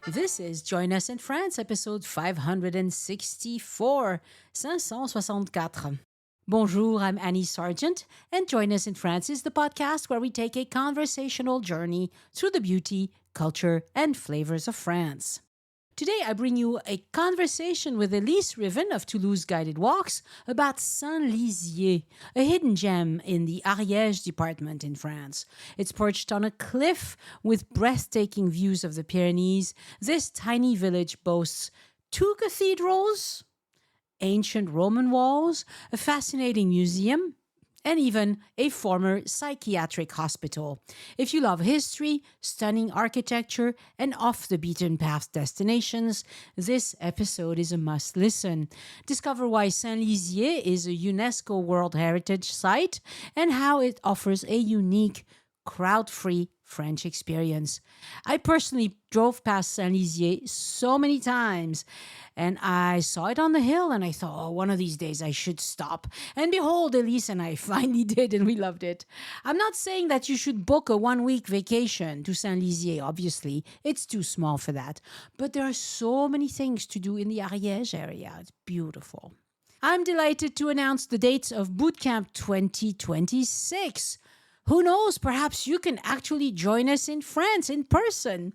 This is Join Us in France, episode 564, 564. Bonjour, I'm Annie Sargent, and Join Us in France is the podcast where we take a conversational journey through the beauty, culture, and flavors of France. Today, I bring you a conversation with Elyse Rivin of Toulouse Guided Walks about Saint-Lizier, a hidden gem in the Ariège department in France. It's perched on a cliff with breathtaking views of the Pyrenees. This tiny village boasts 2 cathedrals, ancient Roman walls, a fascinating museum, and even a former psychiatric hospital. If you love history, stunning architecture, and off-the-beaten-path destinations, this episode is a must-listen. Discover why Saint-Lizier is a UNESCO World Heritage Site and how it offers a unique, crowd-free French experience. I personally drove past Saint-Lizier so many times, and I saw it on the hill, and I thought, one of these days I should stop. And behold, Elyse and I finally did, and we loved it. I'm not saying that you should book a 1-week vacation to Saint-Lizier, obviously. It's too small for that. But there are so many things to do in the Ariège area. It's beautiful. I'm delighted to announce the dates of Bootcamp 2026. Who knows, perhaps you can actually join us in France in person.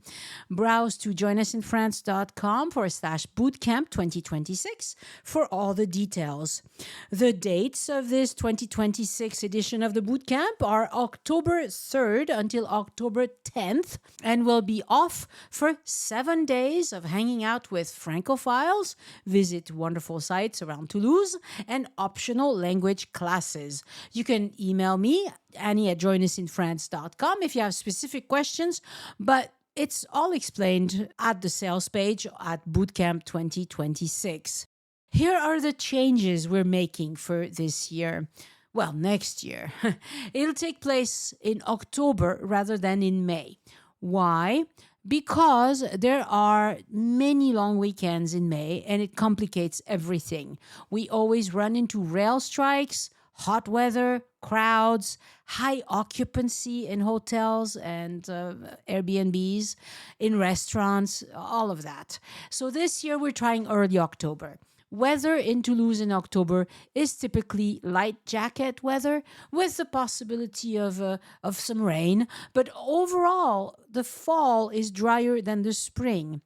Browse to joinusinfrance.com/bootcamp 2026 for all the details. The dates of this 2026 edition of the bootcamp are October 3rd until October 10th and will be off for 7 days of hanging out with Francophiles, visit wonderful sites around Toulouse, and optional language classes. You can email me, Annie at joinusinfrance.com if you have specific questions, but it's all explained at the sales page at Bootcamp 2026. Here are the changes we're making for this year. Well, next year. It'll take place in October rather than in May. Why? Because there are many long weekends in May and it complicates everything. We always run into rail strikes, hot weather, crowds, high occupancy in hotels and Airbnbs, in restaurants, all of that. So this year we're trying early October. Weather in Toulouse in October is typically light jacket weather with the possibility of some rain. But overall, the fall is drier than the spring.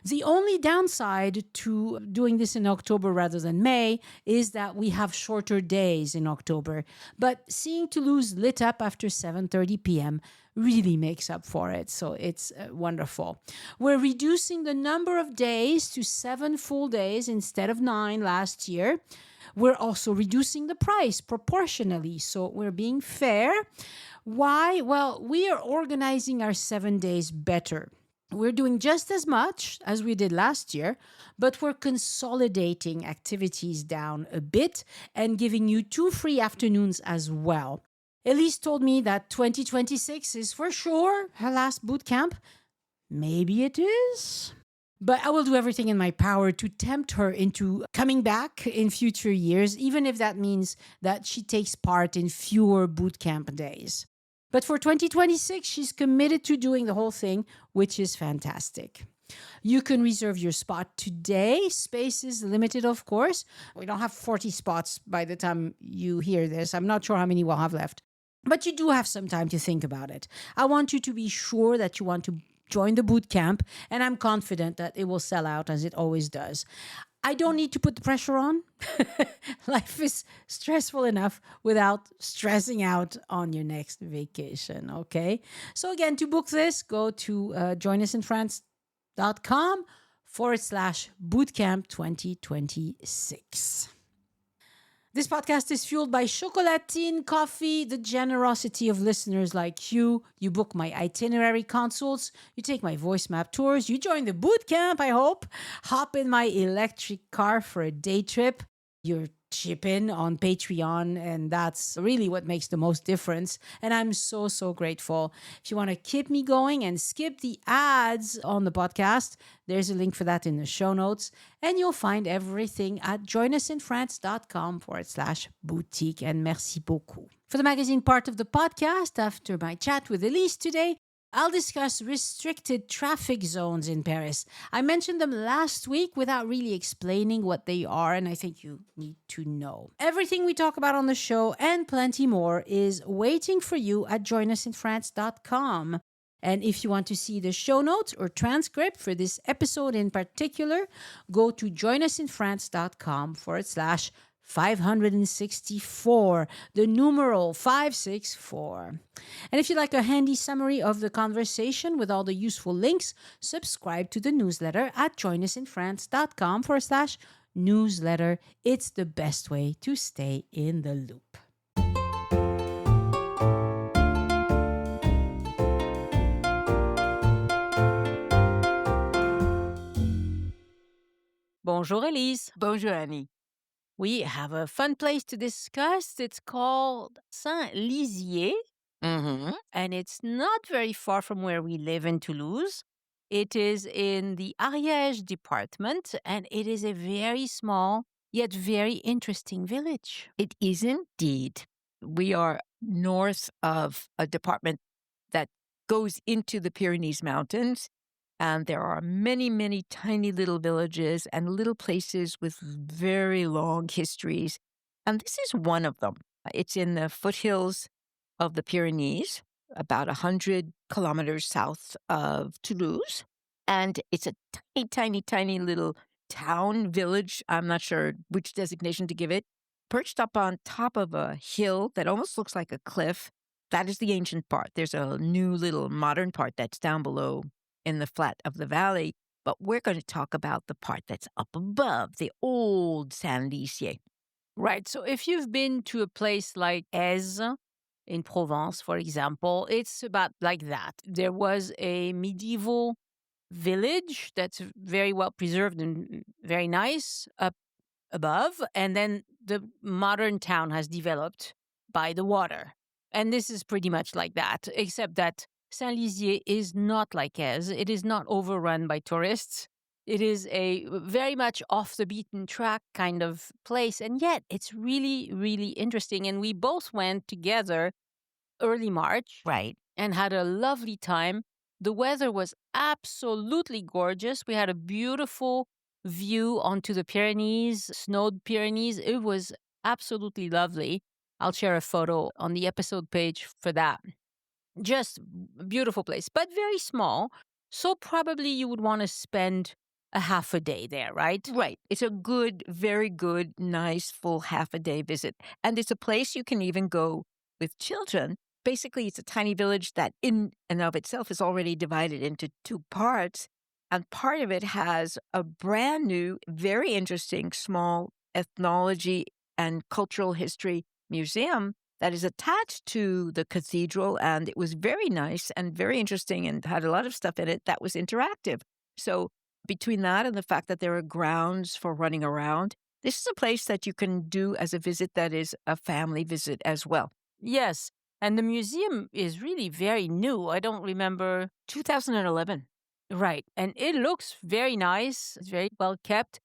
The only downside to doing this in October rather than May is that we have shorter days in October. But seeing Toulouse lit up after 7:30 p.m. really makes up for it. So it's wonderful. We're reducing the number of days to 7 full days instead of 9 last year. We're also reducing the price proportionally. So we're being fair. Why? Well, we are organizing our 7 days better. We're doing just as much as we did last year, but we're consolidating activities down a bit and giving you 2 free afternoons as well. Elyse told me that 2026 is for sure her last boot camp. Maybe it is. But I will do everything in my power to tempt her into coming back in future years, even if that means that she takes part in fewer boot camp days. But for 2026, she's committed to doing the whole thing, which is fantastic. You can reserve your spot today. Space is limited, of course. We don't have 40 spots by the time you hear this. I'm not sure how many we'll have left. But you do have some time to think about it. I want you to be sure that you want to join the boot camp, and I'm confident that it will sell out as it always does. I don't need to put the pressure on. Life is stressful enough without stressing out on your next vacation, okay? So again, to book this, go to joinusinfrance.com/bootcamp 2026. This podcast is fueled by Chocolatine Coffee, the generosity of listeners like you. You book my itinerary consults, you take my voice map tours, you join the boot camp, I hope. Hop in my electric car for a day trip. You're chip in on Patreon, and that's really what makes the most difference. And I'm so, so grateful. If you want to keep me going and skip the ads on the podcast, there's a link for that in the show notes. And you'll find everything at joinusinfrance.com/boutique. And merci beaucoup. For the magazine part of the podcast, after my chat with Elyse today, I'll discuss restricted traffic zones in Paris. I mentioned them last week without really explaining what they are, and I think you need to know. Everything we talk about on the show and plenty more is waiting for you at joinusinfrance.com. And if you want to see the show notes or transcript for this episode in particular, go to joinusinfrance.com/564, the numeral 564. And if you'd like a handy summary of the conversation with all the useful links, subscribe to the newsletter at joinusinfrance.com/newsletter. It's the best way to stay in the loop. Bonjour, Elyse. Bonjour, Annie. We have a fun place to discuss. It's called Saint-Lizier, and it's not very far from where we live in Toulouse. It is in the Ariège department, and it is a very small yet very interesting village. It is indeed. We are north of a department that goes into the Pyrenees Mountains, and there are many, many tiny little villages and little places with very long histories. And this is one of them. It's in the foothills of the Pyrenees, about 100 kilometers south of Toulouse. And it's a tiny, tiny, tiny little town, village. I'm not sure which designation to give it. Perched up on top of a hill that almost looks like a cliff. That is the ancient part. There's a new little modern part that's down below in the flat of the valley, but we're going to talk about the part that's up above, the old Saint-Lizier. Right. So if you've been to a place like Aise in Provence, for example, it's about like that. There was a medieval village that's very well preserved and very nice up above, and then the modern town has developed by the water. And this is pretty much like that, except that Saint-Lizier is not like Aise. It is not overrun by tourists. It is a very much off the beaten track kind of place. And yet it's really, really interesting. And we both went together early March. Right. And had a lovely time. The weather was absolutely gorgeous. We had a beautiful view onto the Pyrenees, snowed Pyrenees. It was absolutely lovely. I'll share a photo on the episode page for that. Just a beautiful place, but very small. So probably you would want to spend a half a day there, right? Right. It's a good, very good, nice, full half a day visit. And it's a place you can even go with children. Basically, it's a tiny village that in and of itself is already divided into two parts. And part of it has a brand new, very interesting, small ethnology and cultural history museum that is attached to the cathedral, and it was very nice and very interesting and had a lot of stuff in it that was interactive. So between that and the fact that there are grounds for running around, this is a place that you can do as a visit that is a family visit as well. Yes, and the museum is really very new. I don't remember. 2011. Right, and it looks very nice. It's very well kept.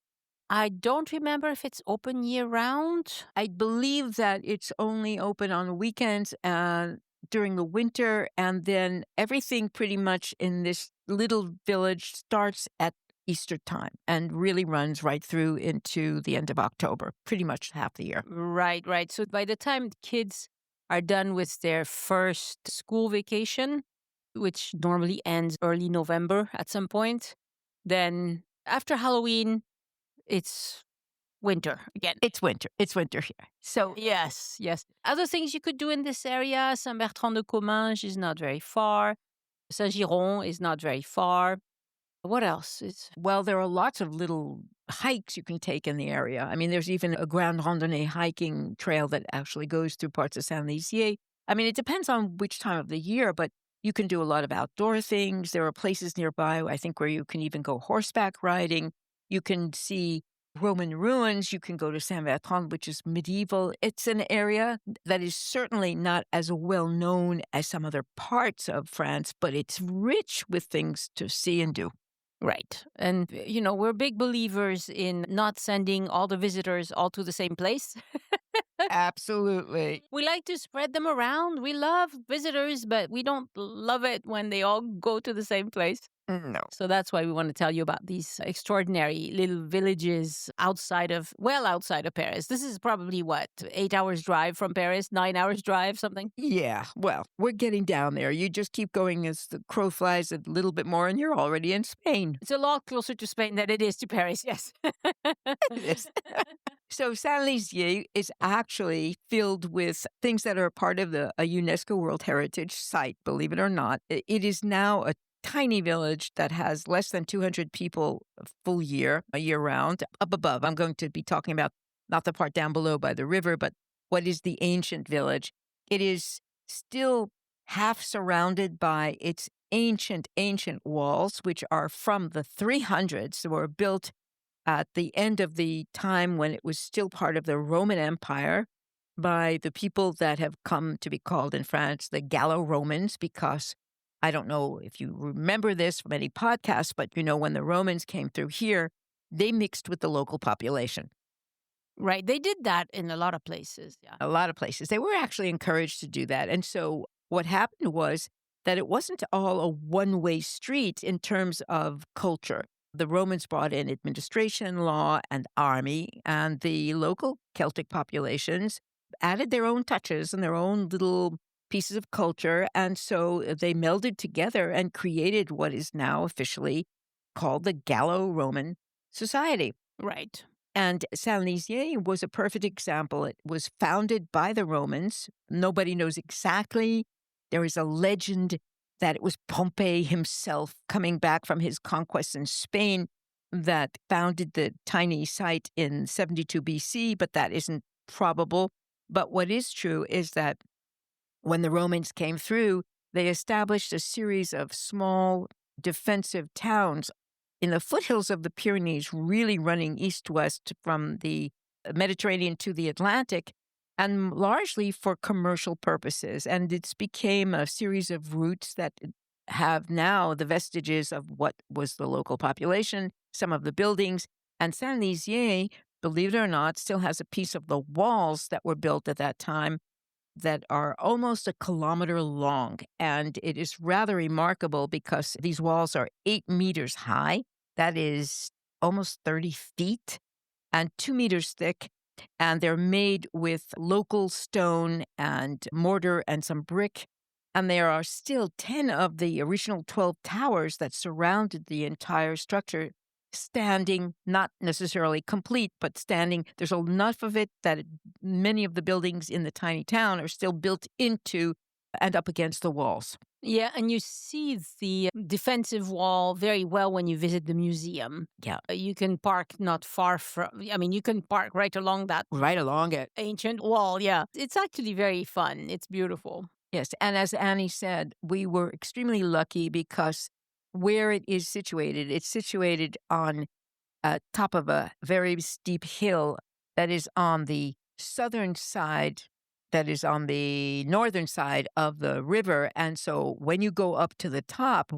I don't remember if it's open year-round. I believe that it's only open on weekends and during the winter, and then everything pretty much in this little village starts at Easter time and really runs right through into the end of October, pretty much half the year. Right, right. So by the time kids are done with their first school vacation, which normally ends early November at some point, then after Halloween, it's winter again. It's winter. It's winter here. So Yes, yes. Other things you could do in this area, Saint-Bertrand-de-Comminges is not very far. Saint-Giron is not very far. What else? well, there are lots of little hikes you can take in the area. I mean, there's even a Grande Randonnée hiking trail that actually goes through parts of Saint-Lizier. I mean, it depends on which time of the year, but you can do a lot of outdoor things. There are places nearby, I think, where you can even go horseback riding. You can see Roman ruins. You can go to Saint-Bertrand, which is medieval. It's an area that is certainly not as well known as some other parts of France, but it's rich with things to see and do. Right. And, we're big believers in not sending all the visitors all to the same place. Absolutely. We like to spread them around. We love visitors, but we don't love it when they all go to the same place. No. So that's why we want to tell you about these extraordinary little villages outside of Paris. This is probably what, 8 hours drive from Paris, 9 hours drive, something? Yeah, well, we're getting down there. You just keep going as the crow flies a little bit more, and you're already in Spain. It's a lot closer to Spain than it is to Paris, yes. It is. So Saint-Lizier is actually filled with things that are part of a UNESCO World Heritage Site, believe it or not. It is now a tiny village that has less than 200 people a year round. Up above, I'm going to be talking about not the part down below by the river, but what is the ancient village. It is still half surrounded by its ancient walls, which are from the 300s. They were built at the end of the time when it was still part of the Roman Empire by the people that have come to be called in France the Gallo-Romans, because I don't know if you remember this from any podcast, but when the Romans came through here, they mixed with the local population. Right. They did that in a lot of places. Yeah. A lot of places. They were actually encouraged to do that. And so what happened was that it wasn't all a one-way street in terms of culture. The Romans brought in administration, law, and army, and the local Celtic populations added their own touches and their own little pieces of culture. And so they melded together and created what is now officially called the Gallo-Roman Society. Right. And Saint-Lizier was a perfect example. It was founded by the Romans. Nobody knows exactly. There is a legend that it was Pompey himself coming back from his conquests in Spain that founded the tiny site in 72 BC, but that isn't probable. But what is true is that when the Romans came through, they established a series of small defensive towns in the foothills of the Pyrenees, really running east-west from the Mediterranean to the Atlantic, and largely for commercial purposes. And it's became a series of routes that have now the vestiges of what was the local population, some of the buildings. And Saint-Lizier, believe it or not, still has a piece of the walls that were built at that time that are almost a kilometer long. And it is rather remarkable because these walls are 8 meters high. That is almost 30 feet and 2 meters thick. And they're made with local stone and mortar and some brick. And there are still 10 of the original 12 towers that surrounded the entire structure standing, not necessarily complete, but standing. There's enough of it that many of the buildings in the tiny town are still built into and up against the walls. Yeah, and you see the defensive wall very well when you visit the museum. Yeah. You can park not far from, you can park right along that. Right along it. Ancient wall, yeah. It's actually very fun. It's beautiful. Yes, and as Annie said, we were extremely lucky because where it is situated, it's situated on top of a very steep hill that is on the southern side, that is on the northern side of the river. And so when you go up to the top,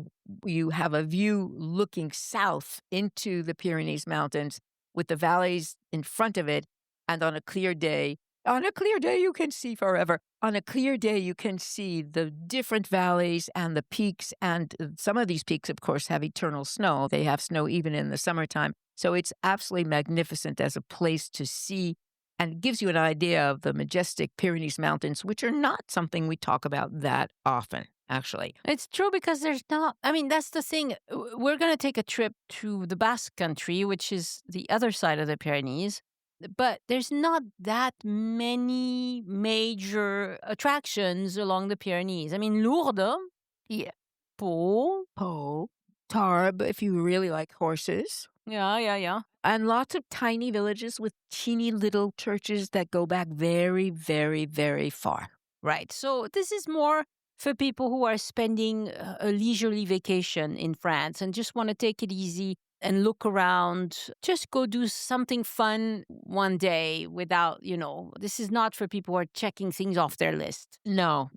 you have a view looking south into the Pyrenees Mountains with the valleys in front of it. And on a clear day, you can see forever. On a clear day, you can see the different valleys and the peaks. And some of these peaks, of course, have eternal snow. They have snow even in the summertime. So it's absolutely magnificent as a place to see, and gives you an idea of the majestic Pyrenees Mountains, which are not something we talk about that often, actually. It's true because there's not, that's the thing. We're going to take a trip to the Basque Country, which is the other side of the Pyrenees. But there's not that many major attractions along the Pyrenees. Lourdes, Yeah. Pau, Tarbes, if you really like horses. Yeah. And lots of tiny villages with teeny little churches that go back very, very, very far. Right. So this is more for people who are spending a leisurely vacation in France and just want to take it easy and look around. Just go do something fun one day without, this is not for people who are checking things off their list. No.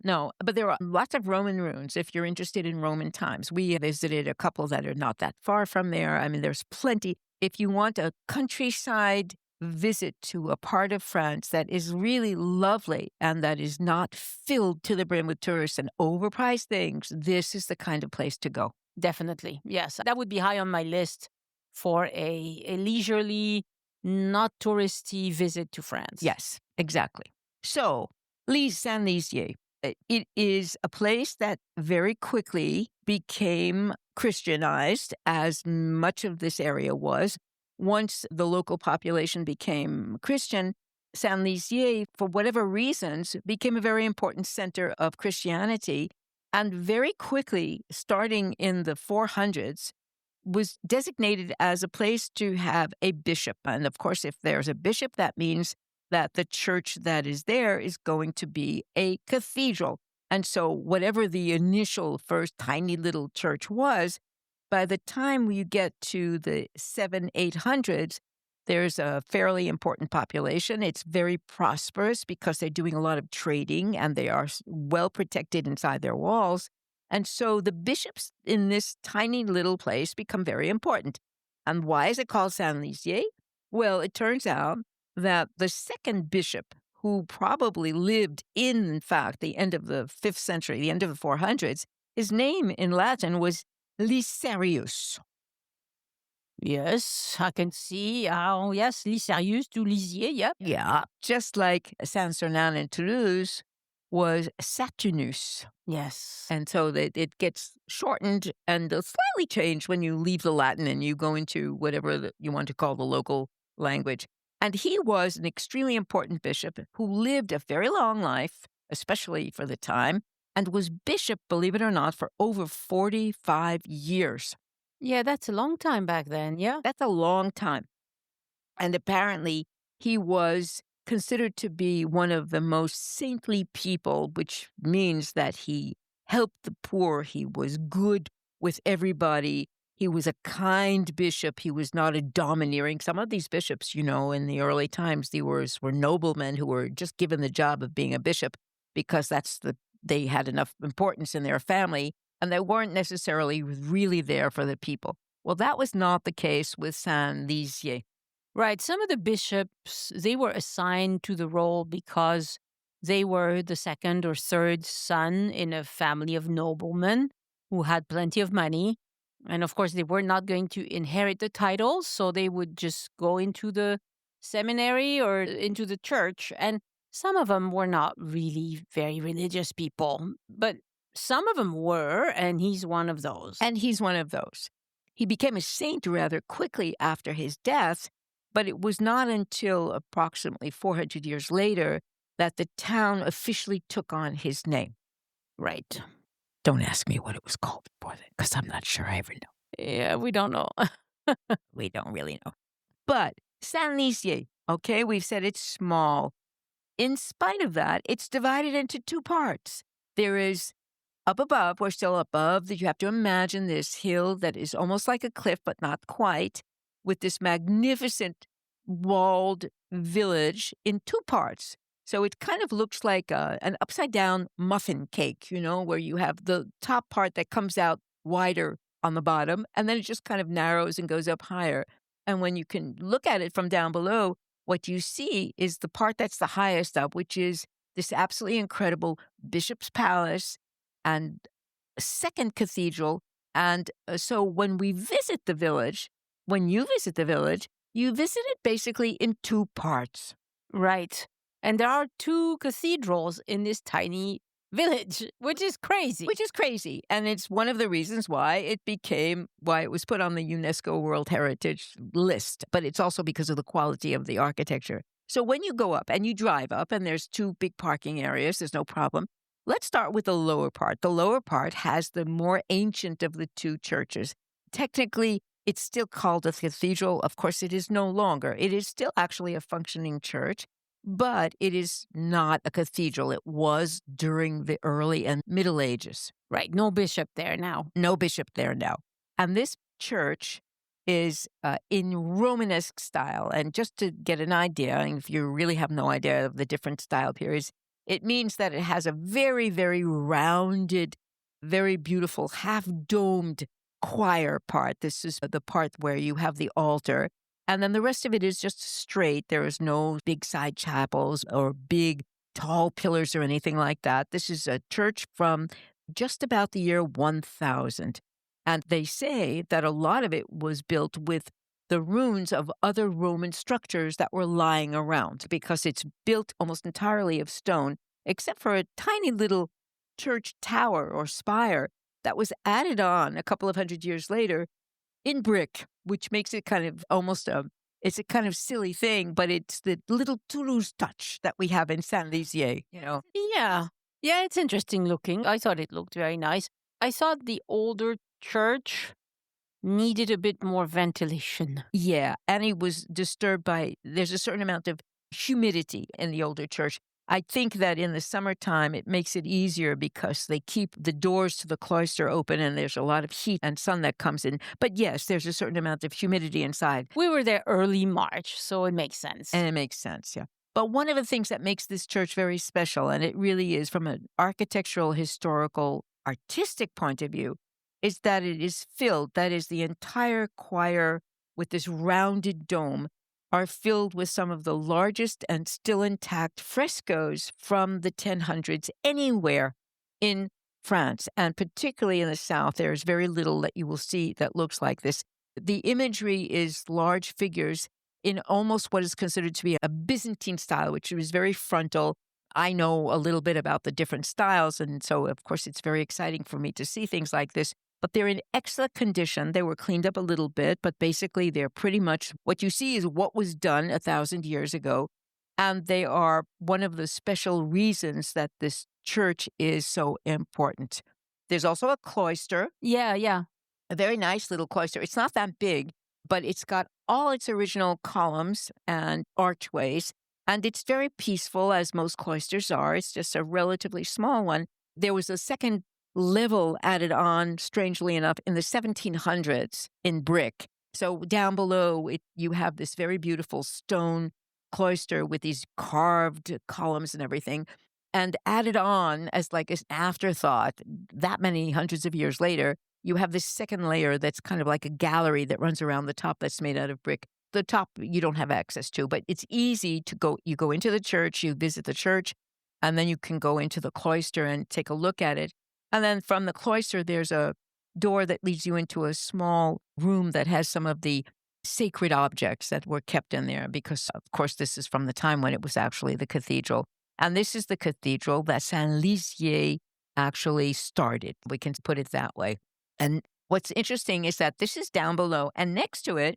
But there are lots of Roman ruins if you're interested in Roman times. We visited a couple that are not that far from there. There's plenty. If you want a countryside visit to a part of France that is really lovely and that is not filled to the brim with tourists and overpriced things, this is the kind of place to go. Definitely. Yes. That would be high on my list for a leisurely, not touristy visit to France. Yes, exactly. So, Saint-Lizier, it is a place that very quickly became Christianized, as much of this area was. Once the local population became Christian, Saint-Lizier, for whatever reasons, became a very important center of Christianity. And very quickly, starting in the 400s, was designated as a place to have a bishop. And of course, if there's a bishop, that means that the church that is there is going to be a cathedral. And so whatever the initial first tiny little church was, by the time you get to the 800s, there's a fairly important population. It's very prosperous because they're doing a lot of trading and they are well protected inside their walls. And so the bishops in this tiny little place become very important. And why is it called Saint-Lizier? Well, it turns out that the second bishop, who probably lived in fact, the end of the 5th century, the end of the 400s, his name in Latin was Elyse. Yes, I can see how, yes, Lysarius to Lizier, yep. Yeah, just like Saint-Sernin in Toulouse was Saturnus. Yes. And so that it gets shortened and slightly changed when you leave the Latin and you go into whatever you want to call the local language. And he was an extremely important bishop who lived a very long life, especially for the time, and was bishop, believe it or not, for over 45 years. Yeah, that's a long time back then, yeah? That's a long time. And apparently he was considered to be one of the most saintly people, which means that he helped the poor. He was good with everybody. He was a kind bishop. He was not a domineering. Some of these bishops, in the early times, they were noblemen who were just given the job of being a bishop because they had enough importance in their family, and they weren't necessarily really there for the people. Well, that was not the case with Saint-Lizier. Right. Some of the bishops, they were assigned to the role because they were the second or third son in a family of noblemen who had plenty of money. And of course, they were not going to inherit the titles, so they would just go into the seminary or into the church. And some of them were not really very religious people, but some of them were, and he's one of those. And he's one of those. He became a saint rather quickly after his death, but it was not until approximately 400 years later that the town officially took on his name. Right. Don't ask me what it was called before then, because I'm not sure I ever know. Yeah, we don't know. We don't really know. But Saint-Lizier, okay, we've said it's small. In spite of that, it's divided into two parts. There is up above, we're still above, you have to imagine this hill that is almost like a cliff, but not quite, with this magnificent walled village in two parts. So it kind of looks like an upside-down muffin cake, where you have the top part that comes out wider on the bottom, and then it just kind of narrows and goes up higher. And when you can look at it from down below, what you see is the part that's the highest up, which is this absolutely incredible Bishop's Palace and second cathedral. And so when we visit the village, when you visit the village, you visit it basically in two parts. Right. And there are two cathedrals in this tiny village, which is crazy. And it's one of the reasons why it was put on the UNESCO World Heritage list. But it's also because of the quality of the architecture. So when you go up and you drive up and there's two big parking areas, there's no problem. Let's start with the lower part. The lower part has the more ancient of the two churches. Technically, it's still called a cathedral. Of course, it is no longer. It is still actually a functioning church, but it is not a cathedral. It was during the early and Middle Ages. Right. No bishop there now. And this church is in Romanesque style. And just to get an idea, and if you really have no idea of the different style periods, it means that it has a very, very rounded, very beautiful, half-domed choir part. This is the part where you have the altar. And then the rest of it is just straight. There is no big side chapels or big tall pillars or anything like that. This is a church from just about the year 1000. And they say that a lot of it was built with the ruins of other Roman structures that were lying around because it's built almost entirely of stone, except for a tiny little church tower or spire that was added on a couple of hundred years later in brick, which makes it kind of almost it's a kind of silly thing, but it's the little Toulouse touch that we have in Saint-Lizier, Yeah. Yeah, it's interesting looking. I thought it looked very nice. I thought the older church needed a bit more ventilation. Yeah, Annie was disturbed by, there's a certain amount of humidity in the older church. I think that in the summertime, it makes it easier because they keep the doors to the cloister open and there's a lot of heat and sun that comes in. But yes, there's a certain amount of humidity inside. We were there early March, so it makes sense. And it makes sense, yeah. But one of the things that makes this church very special, and it really is from an architectural, historical, artistic point of view, is that it is filled, that is, the entire choir with this rounded dome are filled with some of the largest and still intact frescoes from the 1000s anywhere in France. And particularly in the south, there's very little that you will see that looks like this. The imagery is large figures in almost what is considered to be a Byzantine style, which is very frontal. I know a little bit about the different styles, and so, of course, it's very exciting for me to see things like this. But they're in excellent condition. They were cleaned up a little bit, but basically they're pretty much what you see is what was done 1,000 years ago. And they are one of the special reasons that this church is so important. There's also a cloister. Yeah, yeah. A very nice little cloister. It's not that big, but it's got all its original columns and archways. And it's very peaceful, as most cloisters are. It's just a relatively small one. There was a second level added on, strangely enough, in the 1700s in brick. So down below, you have this very beautiful stone cloister with these carved columns and everything. And added on as like an afterthought, that many hundreds of years later, you have this second layer that's kind of like a gallery that runs around the top that's made out of brick. The top you don't have access to, but it's easy to go. You go into the church, you visit the church, and then you can go into the cloister and take a look at it. And then from the cloister, there's a door that leads you into a small room that has some of the sacred objects that were kept in there because, of course, this is from the time when it was actually the cathedral. And this is the cathedral that Saint-Lizier actually started. We can put it that way. And what's interesting is that this is down below, and next to it,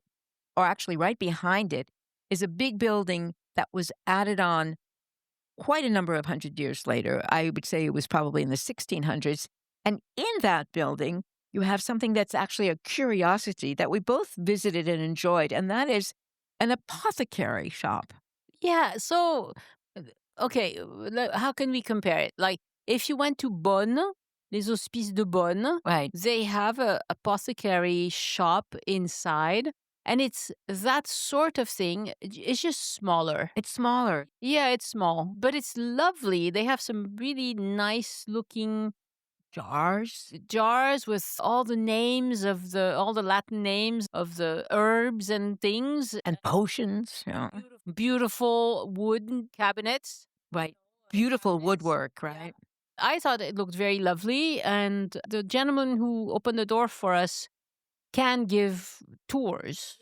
or actually right behind it, is a big building that was added on quite a number of hundred years later. I would say it was probably in the 1600s. And in that building, you have something that's actually a curiosity that we both visited and enjoyed, and that is an apothecary shop. Yeah, so, okay, how can we compare it? Like, if you went to Bonn, Les Hospices de Bonn, Right. they have a apothecary shop inside. And it's that sort of thing. It's just smaller. It's smaller. Yeah, it's small, but it's lovely. They have some really nice looking jars with all the names of all the Latin names of the herbs and things. And potions. Yeah. Beautiful wooden cabinets. Right. Beautiful woodwork, right? I thought it looked very lovely. And the gentleman who opened the door for us can give tours,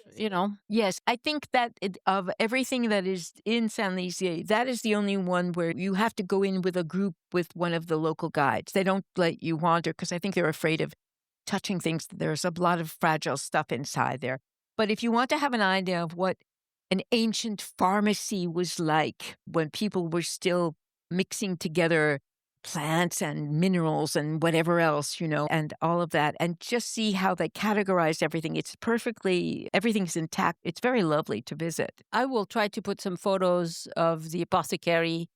Yes, I think that of everything that is in Saint-Lizier, that is the only one where you have to go in with a group with one of the local guides. They don't let you wander because I think they're afraid of touching things. There's a lot of fragile stuff inside there. But if you want to have an idea of what an ancient pharmacy was like when people were still mixing together plants and minerals and whatever else, and all of that, and just see how they categorized everything. Everything's intact. It's very lovely to visit. I will try to put some photos of the apothecary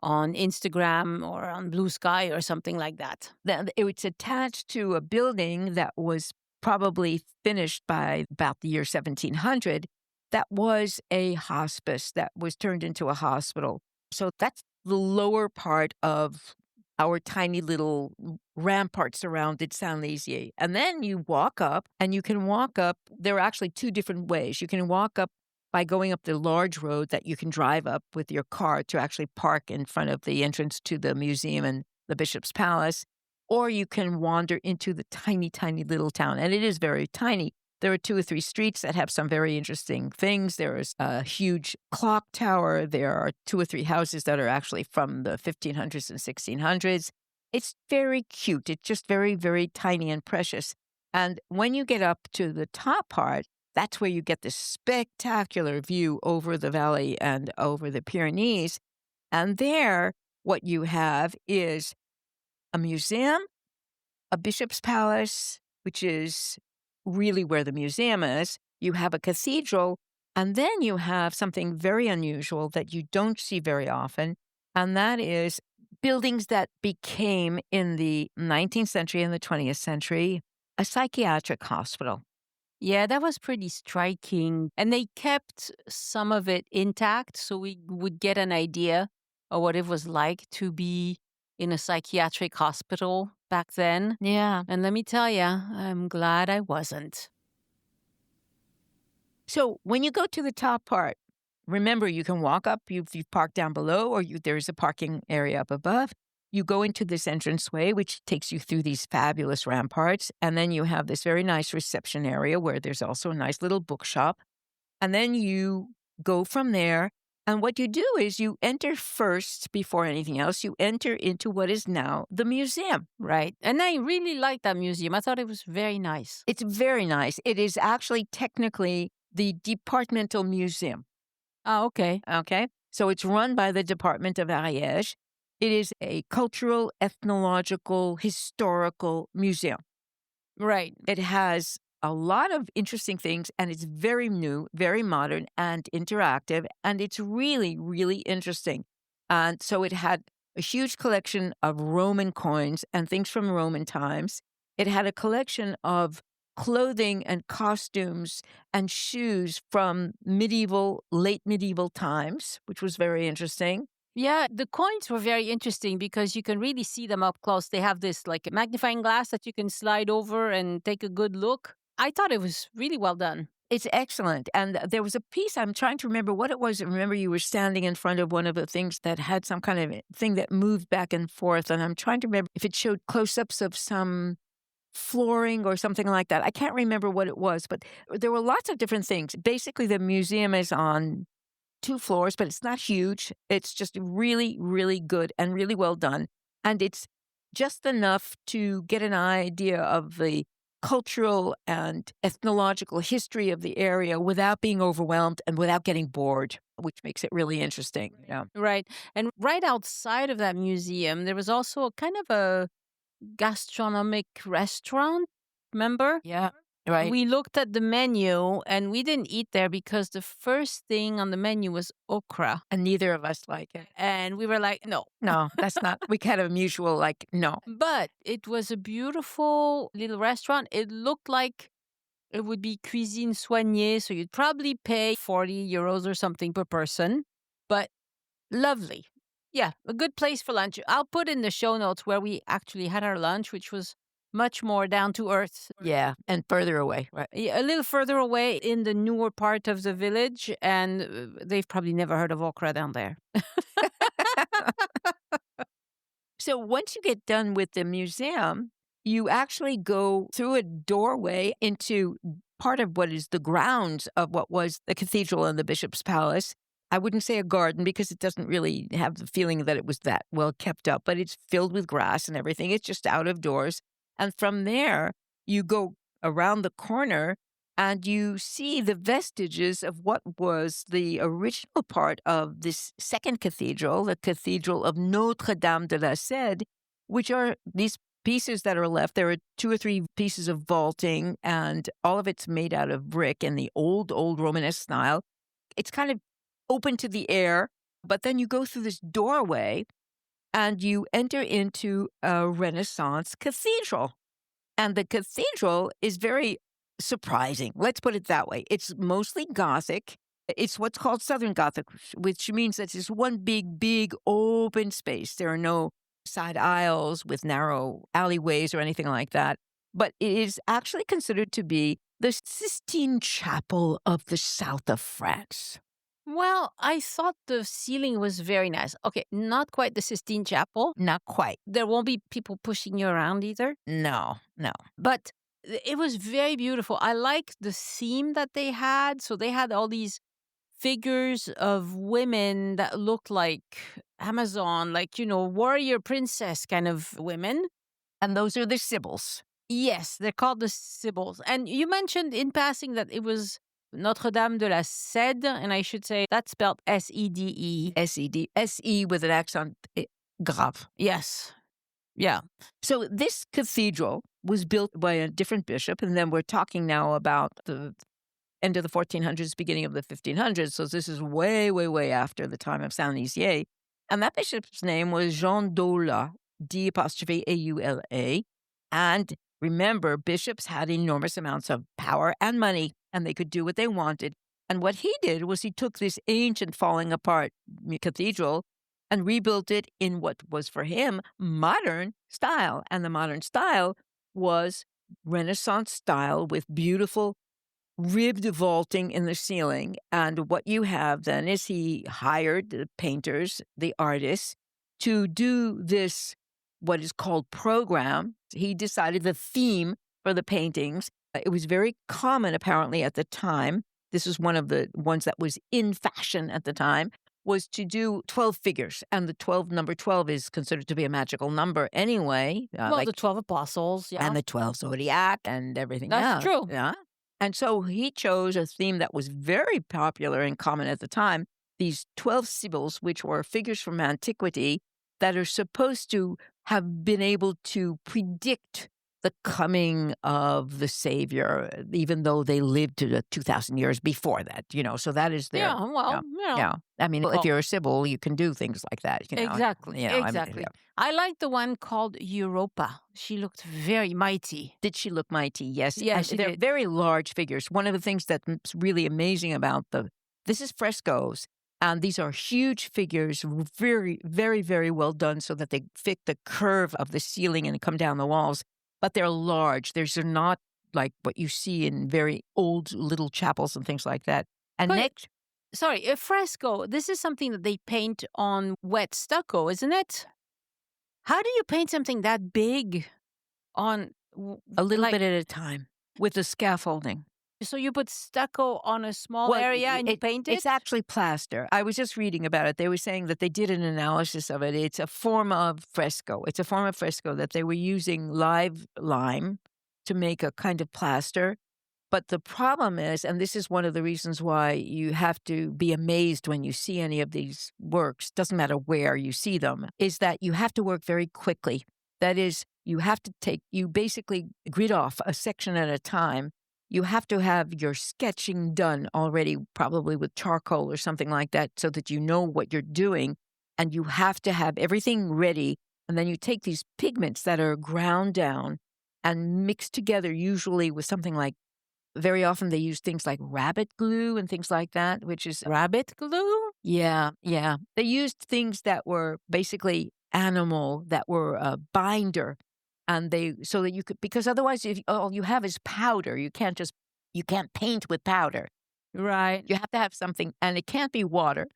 on Instagram or on Blue Sky or something like that. It's attached to a building that was probably finished by about the year 1700. That was a hospice that was turned into a hospital. So that's the lower part of our tiny little rampart surrounded Saint-Lizier. And then you walk up, and you can walk up. There are actually two different ways. You can walk up by going up the large road that you can drive up with your car to actually park in front of the entrance to the museum and the Bishop's Palace, or you can wander into the tiny, tiny little town. And it is very tiny. There are 2 or 3 streets that have some very interesting things. There is a huge clock tower. There are 2 or 3 houses that are actually from the 1500s and 1600s. It's very cute. It's just very, very tiny and precious. And when you get up to the top part, that's where you get this spectacular view over the valley and over the Pyrenees. And there, what you have is a museum, a bishop's palace, which is really where the museum is. You have a cathedral, and then you have something very unusual that you don't see very often, and that is buildings that became in the 19th century and the 20th century a psychiatric hospital. Yeah, that was pretty striking. And they kept some of it intact so we would get an idea of what it was like to be in a psychiatric hospital back then. Yeah. And let me tell you, I'm glad I wasn't. So when you go to the top part, remember you can walk up, you've parked down below, or there's a parking area up above. You go into this entranceway, which takes you through these fabulous ramparts. And then you have this very nice reception area where there's also a nice little bookshop. And then you go from there. And what you do is you enter first, before anything else, you enter into what is now the museum. Right. And I really liked that museum. I thought it was very nice. It's very nice. It is actually technically the departmental museum. Oh, okay. Okay. So it's run by the Department of Ariège. It is a cultural, ethnological, historical museum. Right. It has a lot of interesting things, and it's very new, very modern, and interactive, and it's really, really interesting. And so it had a huge collection of Roman coins and things from Roman times. It had a collection of clothing and costumes and shoes from late medieval times, which was very interesting. Yeah, the coins were very interesting because you can really see them up close. They have this like magnifying glass that you can slide over and take a good look. I thought it was really well done. It's excellent. And there was a piece, I'm trying to remember what it was. Remember, you were standing in front of one of the things that had some kind of thing that moved back and forth. And I'm trying to remember if it showed close-ups of some flooring or something like that. I can't remember what it was, but there were lots of different things. Basically, the museum is on 2 floors, but it's not huge. It's just really, really good and really well done. And it's just enough to get an idea of the cultural and ethnological history of the area without being overwhelmed and without getting bored, which makes it really interesting. Yeah. Right. And right outside of that museum, there was also a kind of a gastronomic restaurant, remember? Yeah. Right. We looked at the menu and we didn't eat there because the first thing on the menu was okra. And neither of us like it. And we were like, no. No, that's not, we had a mutual, no. But it was a beautiful little restaurant. It looked like it would be cuisine soignée. So you'd probably pay 40 euros or something per person. But lovely. Yeah, a good place for lunch. I'll put in the show notes where we actually had our lunch, which was much more down to earth. Yeah, and further away. Right. A little further away in the newer part of the village, and they've probably never heard of okra down there. So once you get done with the museum, you actually go through a doorway into part of what is the grounds of what was the cathedral and the bishop's palace. I wouldn't say a garden because it doesn't really have the feeling that it was that well kept up, but it's filled with grass and everything. It's just out of doors. And from there, you go around the corner and you see the vestiges of what was the original part of this second cathedral, the Cathedral of Notre-Dame-de-la-Sède, which are these pieces that are left. There are 2 or 3 pieces of vaulting, and all of it's made out of brick in the old Romanesque style. It's kind of open to the air, but then you go through this doorway and you enter into a Renaissance cathedral. And the cathedral is very surprising. Let's put it that way. It's mostly Gothic. It's what's called Southern Gothic, which means that it's one big open space. There are no side aisles with narrow alleyways or anything like that. But it is actually considered to be the Sistine Chapel of the south of France. Well, I thought the ceiling was very nice. Okay, not quite the Sistine Chapel. Not quite. There won't be people pushing you around either. No. But it was very beautiful. I like the theme that they had. So they had all these figures of women that looked like Amazon, like, warrior princess kind of women. And those are the Sibyls. Yes, they're called the Sibyls. And you mentioned in passing that it was Notre-Dame-de-la-Sède, and I should say that's spelled S-E-D-E. S-E-D. S-E with an accent grave. Yes. Yeah. So this cathedral was built by a different bishop, and then we're talking now about the end of the 1400s, beginning of the 1500s. So this is way, way, way after the time of Saint-Lizier. And that bishop's name was Jean d'Aula, D'-A-U-L-A. And remember, bishops had enormous amounts of power and money, and they could do what they wanted. And what he did was he took this ancient falling apart cathedral and rebuilt it in what was for him modern style. And the modern style was Renaissance style with beautiful ribbed vaulting in the ceiling. And what you have then is he hired the painters, the artists, to do this, what is called program. He decided the theme for the paintings. It was very common, apparently, at the time. This was one of the ones that was in fashion at the time, was to do 12 figures. And number 12 is considered to be a magical number anyway. The 12 apostles, yeah. And the 12 zodiac and everything That's true. Yeah. And so he chose a theme that was very popular and common at the time, these 12 Sibyls, which were figures from antiquity that are supposed to have been able to predict the coming of the Savior, even though they lived 2,000 years before that, So that is their... Yeah. I mean, if you're a Sibyl, you can do things like that. Exactly. Exactly. I like the one called Europa. She looked very mighty. Did she look mighty? Yes. Yeah, they're did. very large figures. One of the things that's really amazing about this is frescoes. And these are huge figures, very, very, very well done so that they fit the curve of the ceiling and come down the walls. But they're large. They're not like what you see in very old little chapels and things like that. And next... Sorry, a fresco. This is something that they paint on wet stucco, isn't it? How do you paint something that big on... A little bit at a time with the scaffolding. So you put stucco on a small area and you paint it? It's actually plaster. I was just reading about it. They were saying that they did an analysis of it. It's a form of fresco. It's a form of fresco that they were using live lime to make a kind of plaster. But the problem is, and this is one of the reasons why you have to be amazed when you see any of these works, doesn't matter where you see them, is that you have to work very quickly. That is, you basically grid off a section at a time. You have to have your sketching done already, probably with charcoal or something like that, so that you know what you're doing. And you have to have everything ready. And then you take these pigments that are ground down and mixed together, usually with something like, very often they use things like rabbit glue and things like that, which is... Rabbit glue? Yeah. They used things that were basically animal, that were a binder. And so that you could, because otherwise, if all you have is powder, you can't paint with powder. Right. You have to have something, and it can't be water.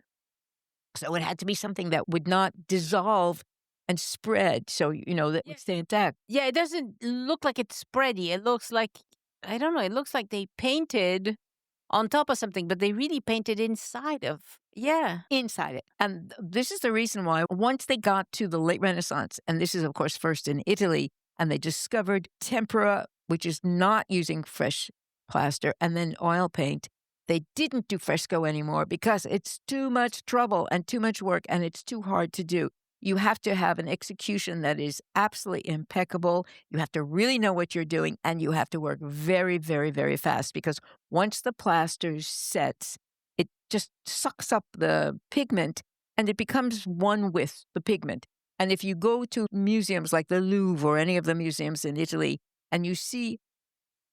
So it had to be something that would not dissolve and spread. So, that would stay intact. Yeah, it doesn't look like it's spready. It looks like, I don't know, it looks like they painted on top of something, but they really painted inside of. Yeah. Inside it. And this is the reason why once they got to the late Renaissance, and this is, of course, first in Italy, and they discovered tempera, which is not using fresh plaster, and then oil paint. They didn't do fresco anymore because it's too much trouble and too much work, and it's too hard to do. You have to have an execution that is absolutely impeccable. You have to really know what you're doing, and you have to work very, very, very fast, because once the plaster sets, it just sucks up the pigment, and it becomes one with the pigment. And if you go to museums like the Louvre or any of the museums in Italy, and you see,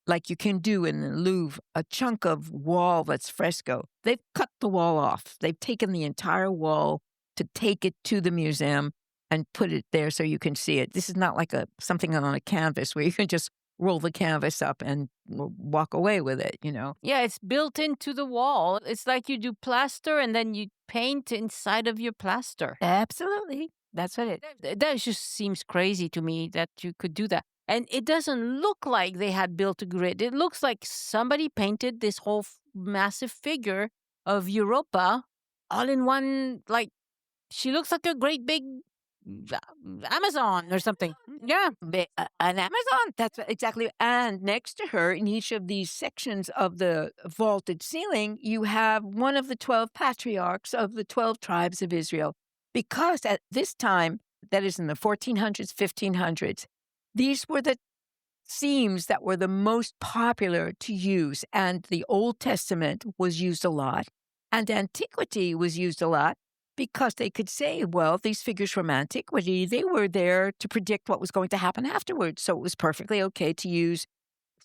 like you can do in the Louvre, a chunk of wall that's fresco, they've cut the wall off. They've taken the entire wall to take it to the museum and put it there so you can see it. This is not like something on a canvas where you can just roll the canvas up and walk away with it, you know. Yeah, it's built into the wall. It's like you do plaster and then you paint inside of your plaster. Absolutely. That's what it is. That just seems crazy to me that you could do that. And it doesn't look like they had built a grid. It looks like somebody painted this whole massive figure of Europa all in one, like, she looks like a great big Amazon or something. Yeah. An Amazon. That's exactly. And next to her, in each of these sections of the vaulted ceiling, you have one of the 12 patriarchs of the 12 tribes of Israel. Because at this time, that is in the 1400s, 1500s, these were the themes that were the most popular to use. And the Old Testament was used a lot. And antiquity was used a lot. Because they could say, well, these figures from antiquity, they were there to predict what was going to happen afterwards. So it was perfectly okay to use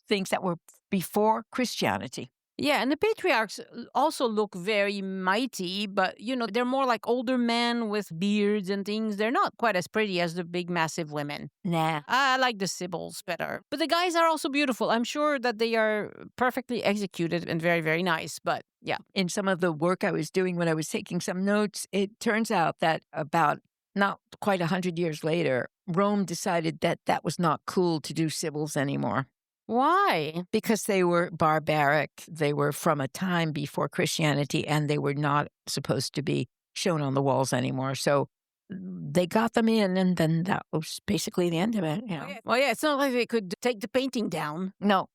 things that were before Christianity. Yeah, and the patriarchs also look very mighty, but, they're more like older men with beards and things. They're not quite as pretty as the big, massive women. Nah. I like the Sibyls better. But the guys are also beautiful. I'm sure that they are perfectly executed and very, very nice, but yeah. In some of the work I was doing when I was taking some notes, it turns out that about not quite 100 years later, Rome decided that that was not cool to do Sibyls anymore. Why? Because they were barbaric. They were from a time before Christianity, and they were not supposed to be shown on the walls anymore. So they got them in, and then that was basically the end of it. Well, yeah, it's not like they could take the painting down. No.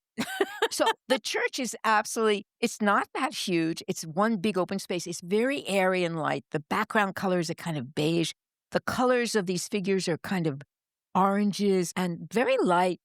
So the church is absolutely, it's not that huge. It's one big open space. It's very airy and light. The background colors are kind of beige. The colors of these figures are kind of oranges and very light,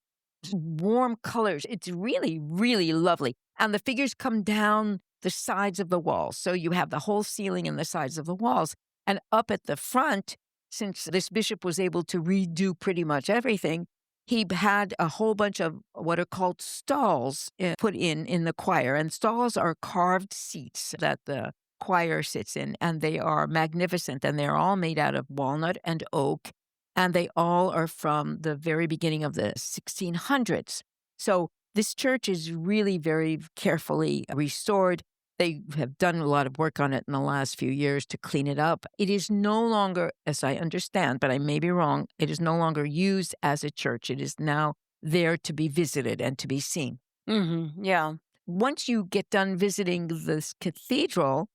warm colors. It's really, really lovely. And the figures come down the sides of the walls. So you have the whole ceiling and the sides of the walls. And up at the front, since this bishop was able to redo pretty much everything, he had a whole bunch of what are called stalls put in the choir. And stalls are carved seats that the choir sits in. And they are magnificent. And they're all made out of walnut and oak. And they all are from the very beginning of the 1600s. So this church is really very carefully restored. They have done a lot of work on it in the last few years to clean it up. It is no longer, as I understand, but I may be wrong, it is no longer used as a church. It is now there to be visited and to be seen. Mm-hmm. Yeah. Once you get done visiting this cathedral,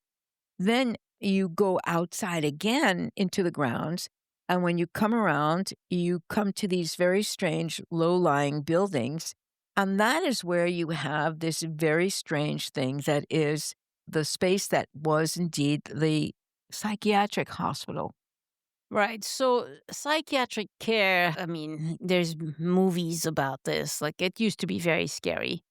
then you go outside again into the grounds. And when you come around, you come to these very strange low-lying buildings. And that is where you have this very strange thing that is the space that was indeed the psychiatric hospital. Right. So psychiatric care, I mean, there's movies about this. Like, it used to be very scary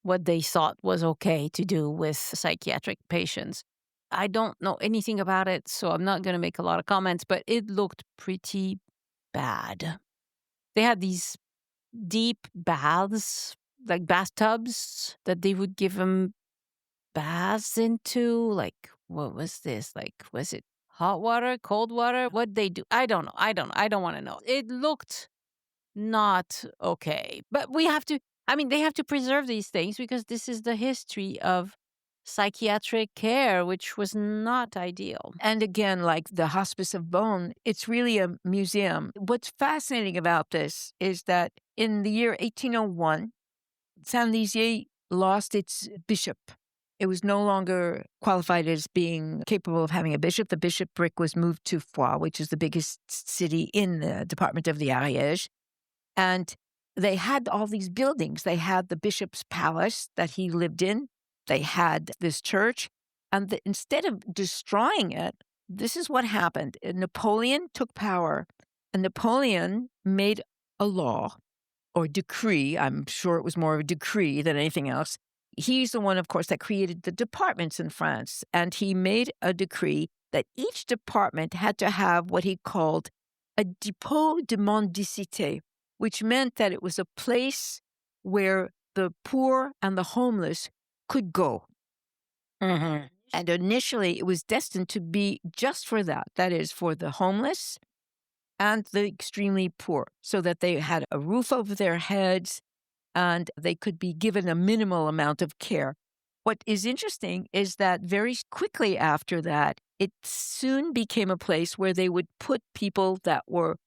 what they thought was okay to do with psychiatric patients. I don't know anything about it, so I'm not going to make a lot of comments, but it looked pretty bad. They had these deep baths, like bathtubs, that they would give them baths into. Like, what was this? Like, was it hot water, cold water? What'd they do? I don't know. I don't want to know. It looked not okay. But they have to preserve these things because this is the history of psychiatric care, which was not ideal. And again, like the Hospice of Beaune, it's really a museum. What's fascinating about this is that in the year 1801, Saint-Lizier lost its bishop. It was no longer qualified as being capable of having a bishop. The bishopric was moved to Foix, which is the biggest city in the department of the Ariège. And they had all these buildings. They had the bishop's palace that he lived in. They had this church. And instead of destroying it, this is what happened. Napoleon took power. And Napoleon made a law or decree. I'm sure it was more of a decree than anything else. He's the one, of course, that created the departments in France. And he made a decree that each department had to have what he called a dépôt de mendicité, which meant that it was a place where the poor and the homeless could go. Mm-hmm. And initially, it was destined to be just for that. That is, for the homeless and the extremely poor, so that they had a roof over their heads, and they could be given a minimal amount of care. What is interesting is that very quickly after that, it soon became a place where they would put people that were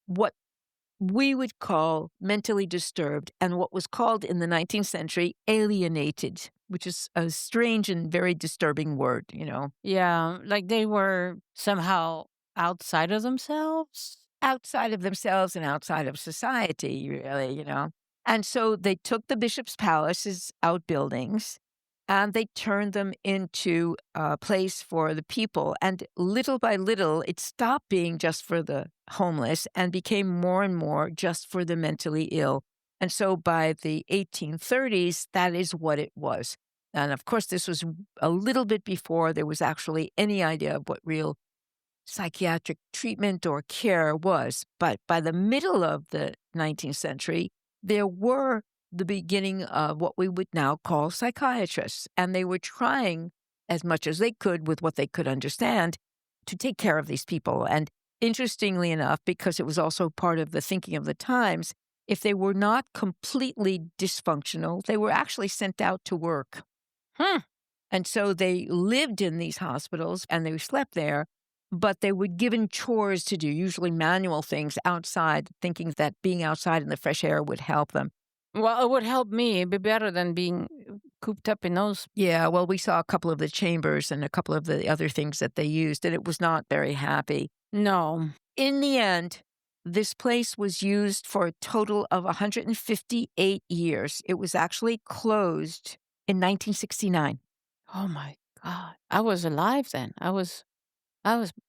what we would call mentally disturbed and what was called in the 19th century alienated, which is a strange and very disturbing word, Yeah, like they were somehow outside of themselves. outside of themselves and outside of society, really. And so they took the bishop's palace's outbuildings and they turned them into a place for the people. And little by little, it stopped being just for the homeless and became more and more just for the mentally ill. And so by the 1830s, that is what it was. And of course, this was a little bit before there was actually any idea of what real psychiatric treatment or care was. But by the middle of the 19th century, there were the beginning of what we would now call psychiatrists. And they were trying as much as they could with what they could understand to take care of these people. And interestingly enough, because it was also part of the thinking of the times, if they were not completely dysfunctional, they were actually sent out to work. And so they lived in these hospitals and they slept there, but they were given chores to do, usually manual things outside, thinking that being outside in the fresh air would help them. Well, it would help me. It'd be better than being cooped up in those. Yeah, well, we saw a couple of the chambers and a couple of the other things that they used, and it was not very happy. No. In the end, this place was used for a total of 158 years. It was actually closed in 1969. Oh my God. I was alive then.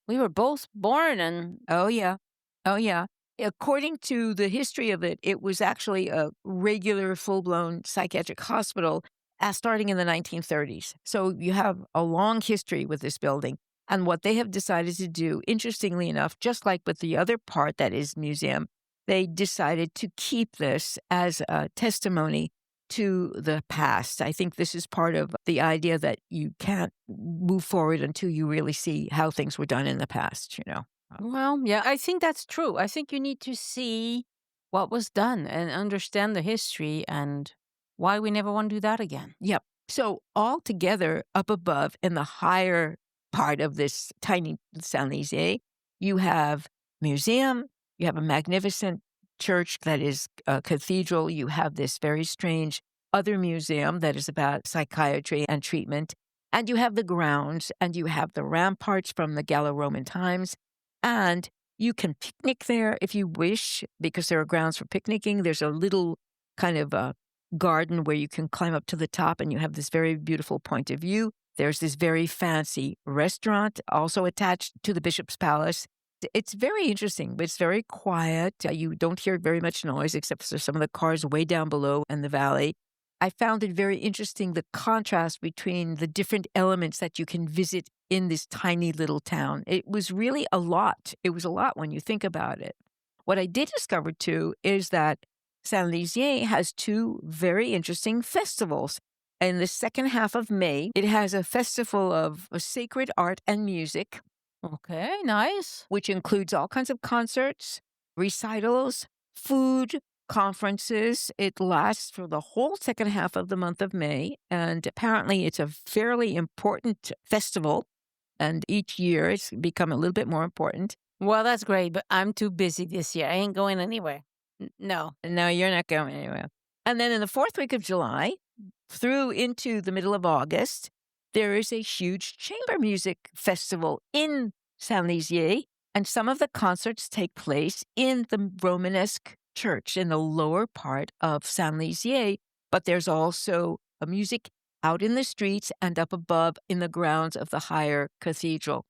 We were both born and. Oh, yeah. Oh, yeah. According to the history of it, it was actually a regular full-blown psychiatric hospital starting in the 1930s. So you have a long history with this building. And what they have decided to do, interestingly enough, just like with the other part that is museum, they decided to keep this as a testimony to the past. I think this is part of the idea that you can't move forward until you really see how things were done in the past. Well, yeah, I think that's true. I think you need to see what was done and understand the history and why we never want to do that again. Yep. So all together up above in the higher part of this tiny Saint-Lizier, you have museum, you have a magnificent church that is a cathedral, you have this very strange other museum that is about psychiatry and treatment, and you have the grounds, and you have the ramparts from the Gallo-Roman times, and you can picnic there if you wish, because there are grounds for picnicking. There's a little kind of a garden where you can climb up to the top and you have this very beautiful point of view. There's this very fancy restaurant also attached to the bishop's palace. It's very interesting, but it's very quiet. You don't hear very much noise except for some of the cars way down below in the valley. I found it very interesting, the contrast between the different elements that you can visit in this tiny little town. It was really a lot. It was a lot when you think about it. What I did discover, too, is that Saint-Lizier has two very interesting festivals. In the second half of May, it has a festival of sacred art and music. Okay, nice. Which includes all kinds of concerts, recitals, food, conferences. It lasts for the whole second half of the month of May, and apparently it's a fairly important festival, and each year it's become a little bit more important. Well, that's great, but I'm too busy this year. I ain't going anywhere. No. No, you're not going anywhere. And then in the fourth week of July, through into the middle of August, there is a huge chamber music festival in Saint-Lizier, and some of the concerts take place in the Romanesque church in the lower part of Saint-Lizier, but there's also a music out in the streets and up above in the grounds of the higher cathedral.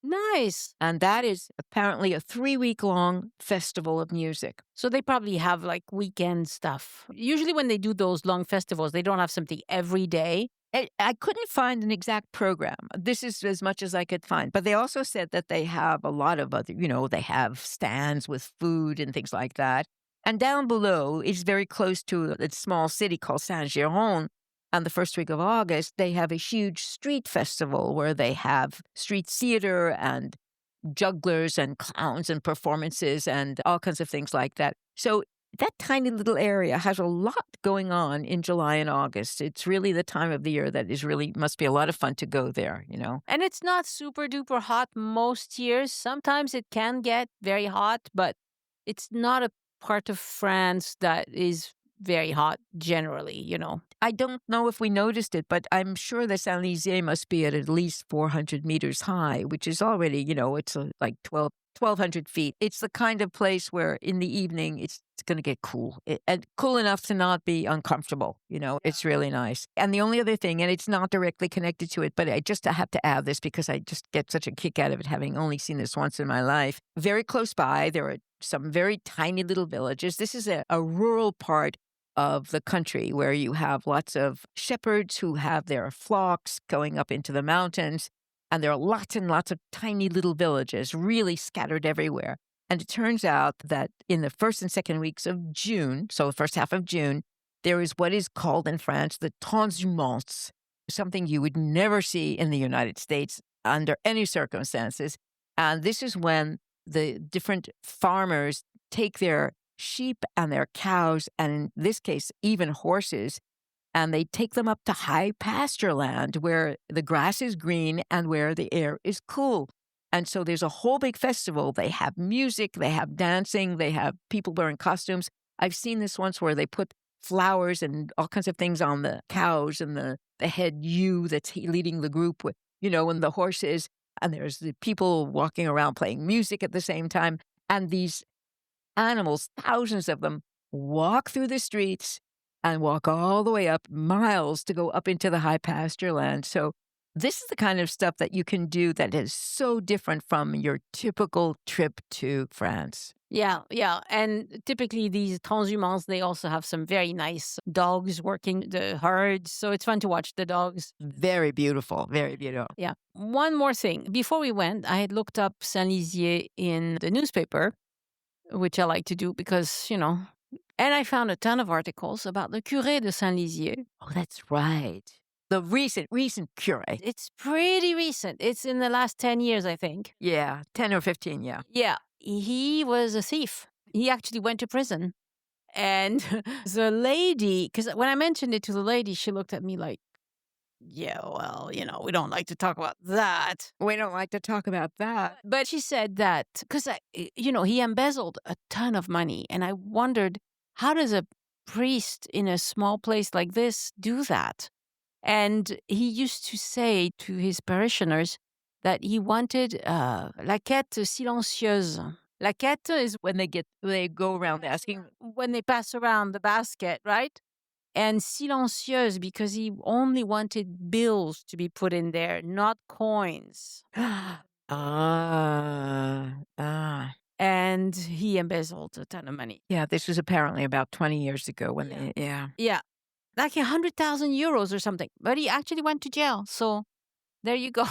Nice. And that is apparently a 3-week-long festival of music. So they probably have like weekend stuff. Usually when they do those long festivals, they don't have something every day. I couldn't find an exact program. This is as much as I could find. But they also said that they have a lot of other, they have stands with food and things like that. And down below is very close to a small city called Saint-Giron. On the first week of August, they have a huge street festival where they have street theater and jugglers and clowns and performances and all kinds of things like that. So that tiny little area has a lot going on in July and August. It's really the time of the year that is really must be a lot of fun to go there, you know. And it's not super duper hot most years. Sometimes it can get very hot, but it's not a part of France that is very hot generally, you know. I don't know if we noticed it, but I'm sure the Saint-Lizier must be at least 400 meters high, which is already, you know, it's like 1,200 feet. It's the kind of place where in the evening it's going to get cool, and cool enough to not be uncomfortable. You know, it's really nice. And the only other thing, and it's not directly connected to it, but I have to add this because I just get such a kick out of it, having only seen this once in my life. Very close by, there are some very tiny little villages. This is a rural part of the country where you have lots of shepherds who have their flocks going up into the mountains. And there are lots and lots of tiny little villages really scattered everywhere. And it turns out that in the first and second weeks of June, so the first half of June, there is what is called in France the transhumance, something you would never see in the United States under any circumstances. And this is when the different farmers take their sheep and their cows, and in this case, even horses, and they take them up to high pasture land where the grass is green and where the air is cool. And so there's a whole big festival. They have music, they have dancing, they have people wearing costumes. I've seen this once where they put flowers and all kinds of things on the cows and the head ewe that's leading the group, with, you know, and the horses. And there's the people walking around playing music at the same time. And these animals, thousands of them, walk through the streets and walk all the way up miles to go up into the high pasture land. So this is the kind of stuff that you can do that is so different from your typical trip to France. Yeah. And typically these transhumants, they also have some very nice dogs working the herds. So it's fun to watch the dogs. Very beautiful. Very beautiful. Yeah. One more thing. Before we went, I had looked up Saint-Lizier in the newspaper, which I like to do because, you know, and I found a ton of articles about the curé de Saint-Lizier. Oh, that's right. The recent curé. It's pretty recent. It's in the last 10 years, I think. Yeah, 10 or 15, yeah. Yeah. He was a thief. He actually went to prison. And the lady, because when I mentioned it to the lady, she looked at me like, yeah, well, you know, we don't like to talk about that. We don't like to talk about that. But she said that, because, you know, he embezzled a ton of money. And I wondered, how does a priest in a small place like this do that? And he used to say to his parishioners that he wanted la quête silencieuse. La quête is when they go around asking. When they pass around the basket, right? And silencieuse because he only wanted bills to be put in there, not coins. And he embezzled a ton of money. Yeah, this was apparently about 20 years ago when Yeah. Like 100,000 euros or something. But he actually went to jail. So there you go.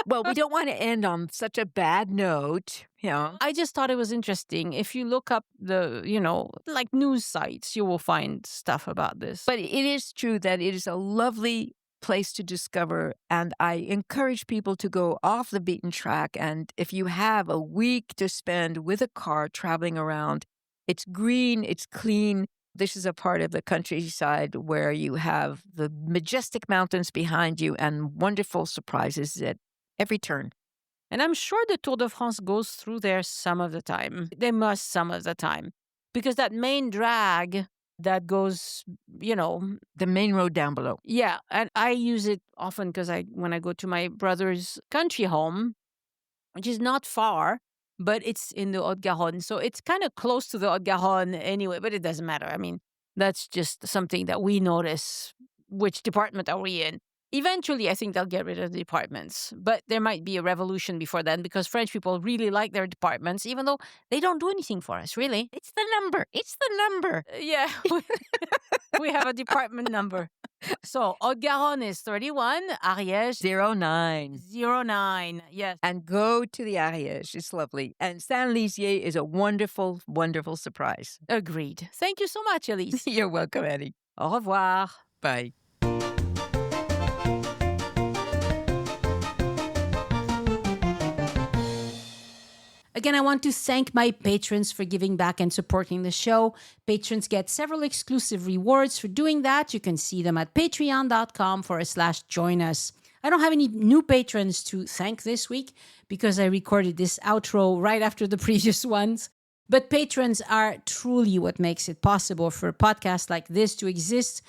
Well, we don't want to end on such a bad note. You know. I just thought it was interesting. If you look up the, you know, like news sites, you will find stuff about this. But it is true that it is a lovely place to discover. And I encourage people to go off the beaten track. And if you have a week to spend with a car traveling around, it's green, it's clean. This is a part of the countryside where you have the majestic mountains behind you and wonderful surprises at every turn. And I'm sure the Tour de France goes through there some of the time. They must some of the time. Because that main drag that goes, you know. The main road down below. Yeah. And I use it often because when I go to my brother's country home, which is not far, but it's in the Haute-Garonne. So it's kind of close to the Haute-Garonne anyway, but it doesn't matter. I mean, that's just something that we notice. Which department are we in? Eventually, I think they'll get rid of the departments, but there might be a revolution before then because French people really like their departments, even though they don't do anything for us, really. It's the number. It's the number. Yeah. We have a department number. So, Haute-Garonne is 31, Ariège 09. 09, yes. And go to the Ariège. It's lovely. And Saint-Lizier is a wonderful, wonderful surprise. Agreed. Thank you so much, Elyse. You're welcome, Annie. Au revoir. Bye. Again, I want to thank my patrons for giving back and supporting the show. Patrons get several exclusive rewards for doing that. You can see them at patreon.com/join us. I don't have any new patrons to thank this week because I recorded this outro right after the previous ones. But patrons are truly what makes it possible for a podcast like this to exist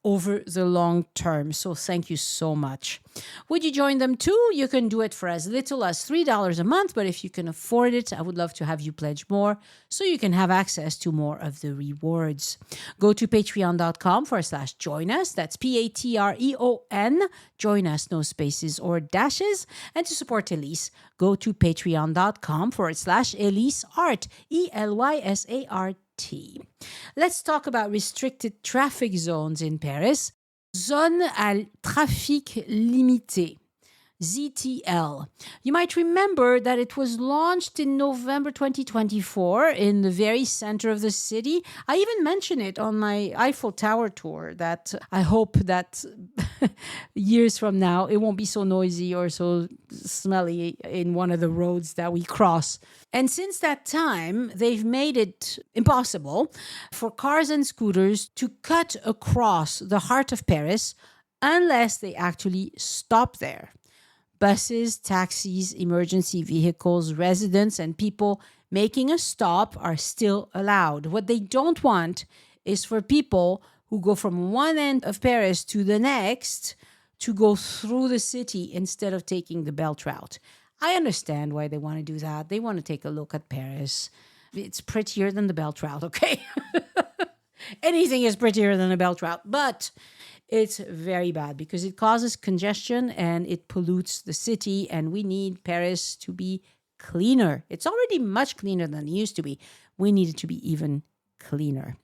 over the long term. So thank you so much. Would you join them too? You can do it for as little as $3 a month, but if you can afford it, I would love to have you pledge more so you can have access to more of the rewards. Go to patreon.com/join us. That's Patreon. Join us, no spaces or dashes. And to support Elyse, go to patreon.com/Elyse Art, ELYSART. Let's talk about restricted traffic zones in Paris. Zone à trafic limité, ZTL. You might remember that it was launched in November 2024 in the very center of the city. I even mentioned it on my Eiffel Tower tour that I hope that years from now it won't be so noisy or so smelly in one of the roads that we cross. And since that time, they've made it impossible for cars and scooters to cut across the heart of Paris unless they actually stop there. Buses, taxis, emergency vehicles, residents, and people making a stop are still allowed. What they don't want is for people who go from one end of Paris to the next to go through the city instead of taking the belt route. I understand why they want to do that. They want to take a look at Paris. It's prettier than the belt route, okay? Anything is prettier than a belt route, but it's very bad because it causes congestion and it pollutes the city, and we need Paris to be cleaner. It's already much cleaner than it used to be. We need it to be even cleaner.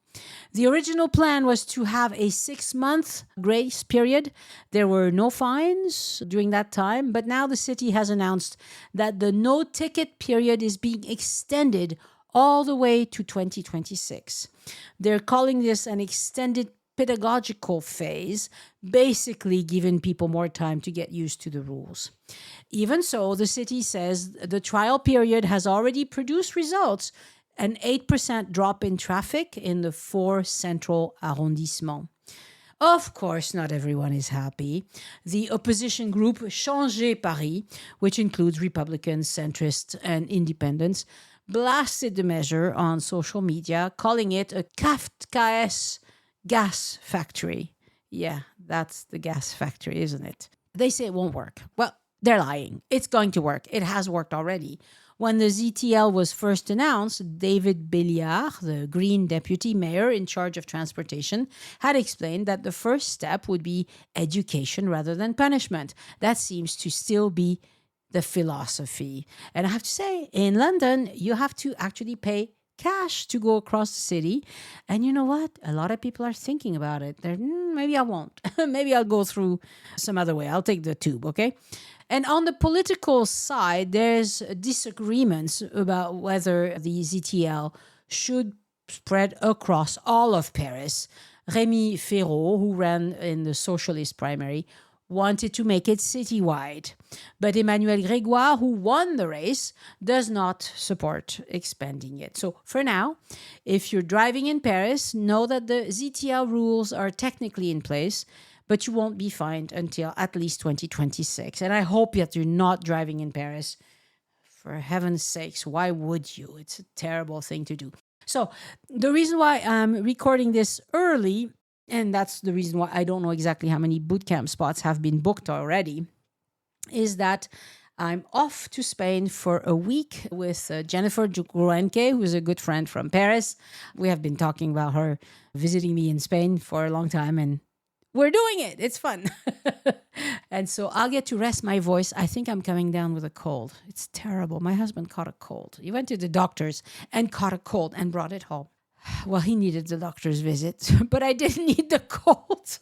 The original plan was to have a 6-month grace period. There were no fines during that time, but now the city has announced that the no-ticket period is being extended all the way to 2026. They're calling this an extended pedagogical phase, basically giving people more time to get used to the rules. Even so, the city says the trial period has already produced results, an 8% drop in traffic in the 4 central arrondissements. Of course, not everyone is happy. The opposition group Changer Paris, which includes Republicans, centrists, and independents, blasted the measure on social media, calling it a Kafkaesque gas factory. Yeah, that's the gas factory, isn't it? They say it won't work. Well, they're lying. It's going to work. It has worked already. When the ZTL was first announced, David Béliard, the Green deputy mayor in charge of transportation, had explained that the first step would be education rather than punishment. That seems to still be the philosophy. And I have to say, in London, you have to actually pay cash to go across the city. And you know what? A lot of people are thinking about it. Maybe I won't. Maybe I'll go through some other way. I'll take the tube, okay? And on the political side, there's disagreements about whether the ZTL should spread across all of Paris. Rémi Féraud, who ran in the socialist primary, wanted to make it citywide. But Emmanuel Grégoire, who won the race, does not support expanding it. So for now, if you're driving in Paris, know that the ZTL rules are technically in place, but you won't be fined until at least 2026. And I hope that you're not driving in Paris. For heaven's sakes, why would you? It's a terrible thing to do. So the reason why I'm recording this early, and that's the reason why I don't know exactly how many bootcamp spots have been booked already, is that I'm off to Spain for a week with Jennifer Gruenke, who's a good friend from Paris. We have been talking about her visiting me in Spain for a long time, and we're doing it. It's fun. And so I'll get to rest my voice. I think I'm coming down with a cold. It's terrible. My husband caught a cold. He went to the doctor's and caught a cold and brought it home. Well, he needed the doctor's visit, but I didn't need the cold.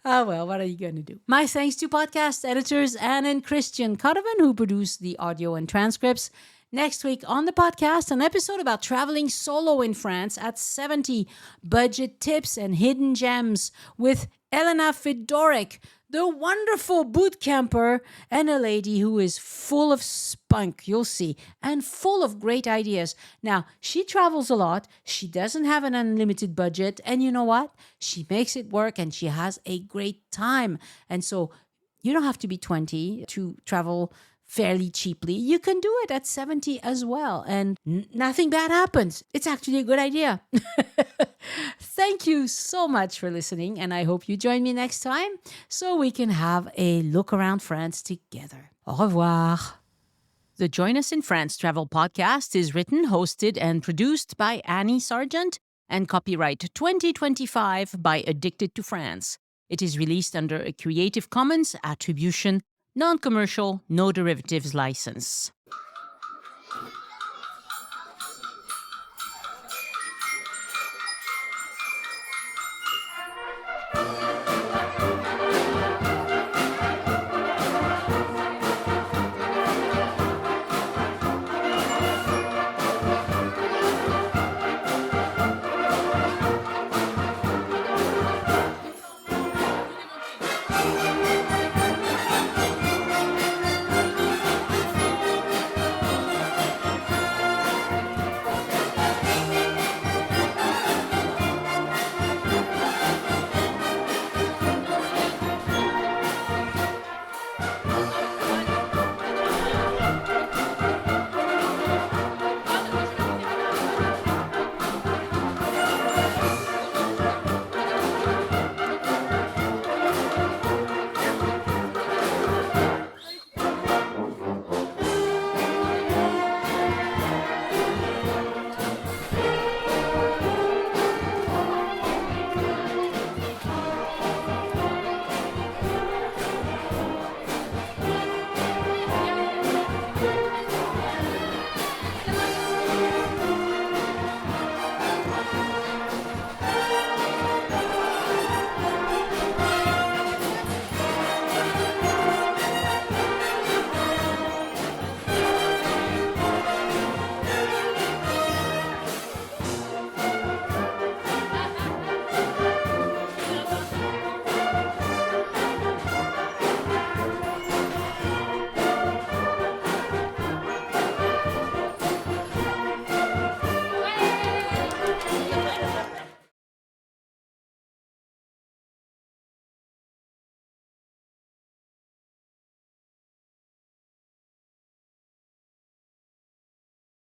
Oh, well, what are you going to do? My thanks to podcast editors Anne and Christian Codovan, who produce the audio and transcripts. Next week on the podcast, an episode about traveling solo in France at 70, budget tips and hidden gems with Elena Fedorek, the wonderful boot camper, and a lady who is full of spunk, you'll see, and full of great ideas. Now, she travels a lot. She doesn't have an unlimited budget. And you know what? She makes it work and she has a great time. And so you don't have to be 20 to travel fairly cheaply. You can do it at 70 as well, and nothing bad happens. It's actually a good idea. Thank you so much for listening, and I hope you join me next time so we can have a look around France together. Au revoir. The Join Us in France Travel Podcast is written, hosted, and produced by Annie Sargent and copyright 2025 by Addicted to France. It is released under a Creative Commons Attribution, Non-Commercial, No Derivatives license.